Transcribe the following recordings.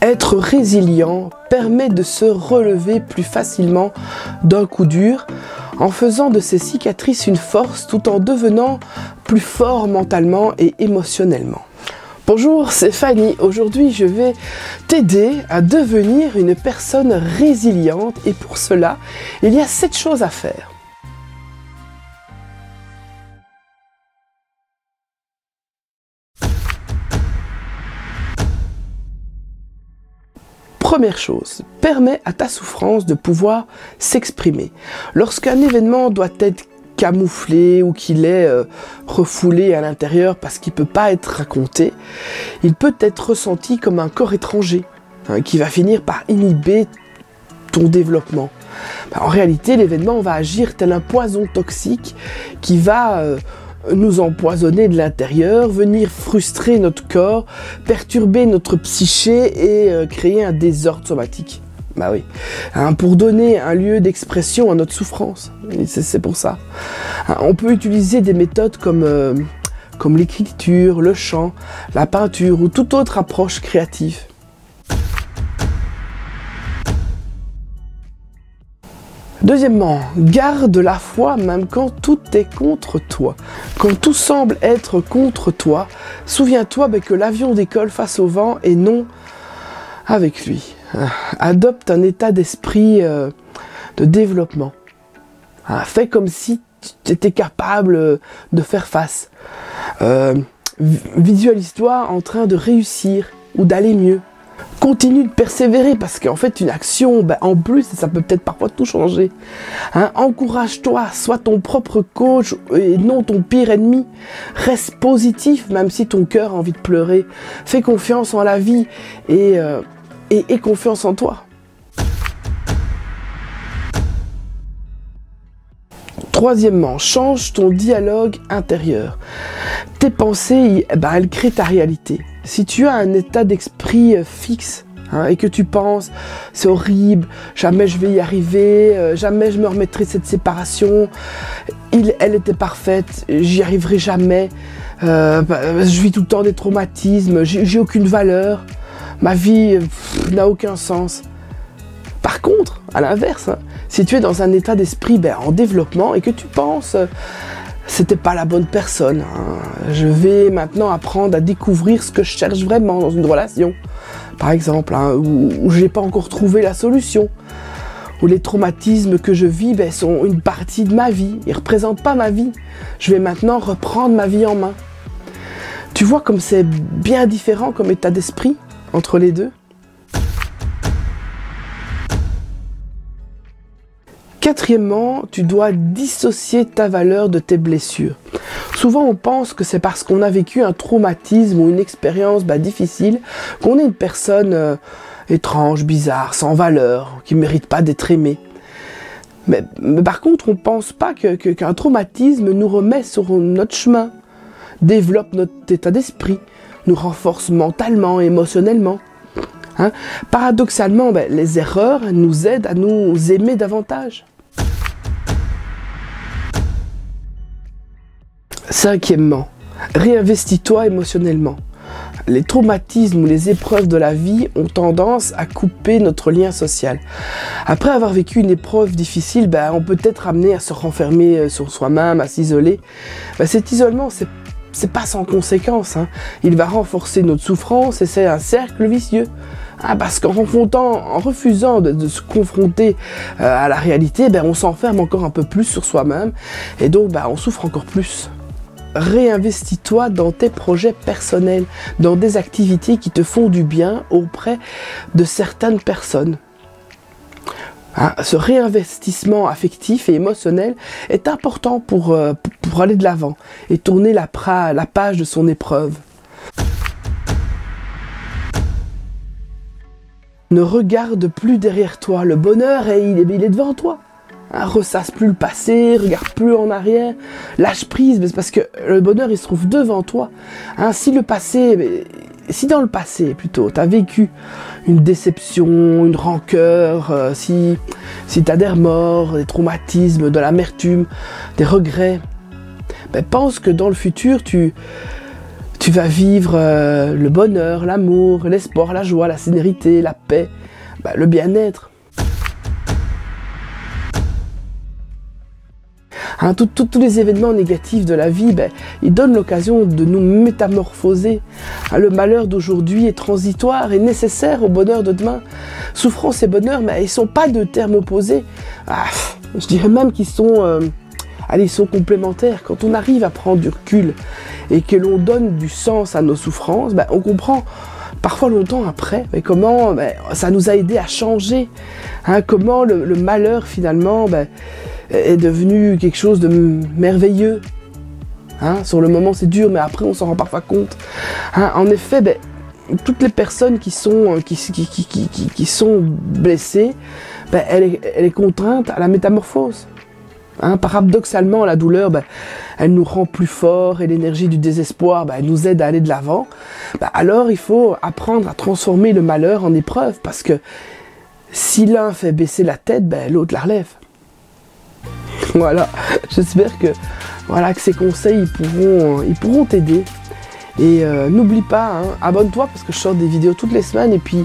Être résilient permet de se relever plus facilement d'un coup dur en faisant de ses cicatrices une force tout en devenant plus fort mentalement et émotionnellement. Bonjour, c'est Fanny. Aujourd'hui, je vais t'aider à devenir une personne résiliente et pour cela, il y a 7 choses à faire. Première chose, permets à ta souffrance de pouvoir s'exprimer. Lorsqu'un événement doit être camouflé ou qu'il est refoulé à l'intérieur parce qu'il ne peut pas être raconté, il peut être ressenti comme un corps étranger qui va finir par inhiber ton développement. En réalité, l'événement va agir tel un poison toxique qui va nous empoisonner de l'intérieur, venir frustrer notre corps, perturber notre psyché et créer un désordre somatique. Bah oui, pour donner un lieu d'expression à notre souffrance, c'est pour ça. On peut utiliser des méthodes comme l'écriture, le chant, la peinture ou toute autre approche créative. Deuxièmement, garde la foi même quand tout est contre toi. Quand tout semble être contre toi, souviens-toi que l'avion décolle face au vent et non avec lui. Adopte un état d'esprit de développement. Fais comme si tu étais capable de faire face. Visualise-toi en train de réussir ou d'aller mieux. Continue de persévérer parce qu'en fait une action, en plus, ça peut peut-être parfois tout changer. Encourage-toi, sois ton propre coach et non ton pire ennemi. Reste positif même si ton cœur a envie de pleurer. Fais confiance en la vie et confiance en toi. Troisièmement, change ton dialogue intérieur. Tes pensées, elles créent ta réalité. Si tu as un état d'esprit fixe et que tu penses « c'est horrible, jamais je vais y arriver, jamais je me remettrai de cette séparation, elle était parfaite, j'y arriverai jamais, je vis tout le temps des traumatismes, j'ai aucune valeur, ma vie n'a aucun sens ». Par contre, à l'inverse, si tu es dans un état d'esprit en développement et que tu penses c'était pas la bonne personne, je vais maintenant apprendre à découvrir ce que je cherche vraiment dans une relation, par exemple, où j'ai pas encore trouvé la solution, où les traumatismes que je vis sont une partie de ma vie, ils représentent pas ma vie, je vais maintenant reprendre ma vie en main. Tu vois comme c'est bien différent comme état d'esprit entre les deux? Quatrièmement, tu dois dissocier ta valeur de tes blessures. Souvent, on pense que c'est parce qu'on a vécu un traumatisme ou une expérience difficile qu'on est une personne étrange, bizarre, sans valeur, qui ne mérite pas d'être aimée. Mais par contre, on ne pense pas qu'un traumatisme nous remet sur notre chemin, développe notre état d'esprit, nous renforce mentalement, émotionnellement. Paradoxalement, les erreurs nous aident à nous aimer davantage. Cinquièmement, réinvestis-toi émotionnellement. Les traumatismes ou les épreuves de la vie ont tendance à couper notre lien social. Après avoir vécu une épreuve difficile, on peut être amené à se renfermer sur soi-même, à s'isoler. Cet isolement, c'est pas sans conséquence. Il va renforcer notre souffrance et c'est un cercle vicieux. Parce qu'en refusant de se confronter à la réalité, on s'enferme encore un peu plus sur soi-même et donc on souffre encore plus. Réinvestis-toi dans tes projets personnels, dans des activités qui te font du bien auprès de certaines personnes. Ce réinvestissement affectif et émotionnel est important pour aller de l'avant et tourner la page de son épreuve. Ne regarde plus derrière toi, le bonheur il est devant toi. Ressasse plus le passé, regarde plus en arrière, lâche prise, parce que le bonheur il se trouve devant toi. Si dans le passé plutôt, tu as vécu une déception, une rancœur, si tu as des remords, des traumatismes, de l'amertume, des regrets, pense que dans le futur tu vas vivre le bonheur, l'amour, l'espoir, la joie, la sérénité, la paix, le bien-être. Hein, tous les événements négatifs de la vie, ils donnent l'occasion de nous métamorphoser. Hein, le malheur d'aujourd'hui est transitoire et nécessaire au bonheur de demain. Souffrance et bonheur, ils ne sont pas deux termes opposés. Je dirais même qu'ils sont, ils sont complémentaires. Quand on arrive à prendre du recul et que l'on donne du sens à nos souffrances, on comprend parfois longtemps après comment ça nous a aidé à changer. Hein, comment le malheur finalement est devenu quelque chose de merveilleux. Hein, sur le moment c'est dur, mais après on s'en rend parfois compte. Hein, en effet, toutes les personnes qui sont blessées, elle est contrainte à la métamorphose. Hein, paradoxalement, la douleur, elle nous rend plus forts et l'énergie du désespoir, elle nous aide à aller de l'avant. Alors il faut apprendre à transformer le malheur en épreuve, parce que si l'un fait baisser la tête, l'autre la relève. Voilà, j'espère que ces conseils ils pourront t'aider. Et n'oublie pas, abonne-toi parce que je sors des vidéos toutes les semaines. Et puis,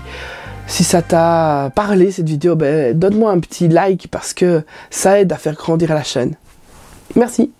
si ça t'a parlé cette vidéo, donne-moi un petit like parce que ça aide à faire grandir la chaîne. Merci.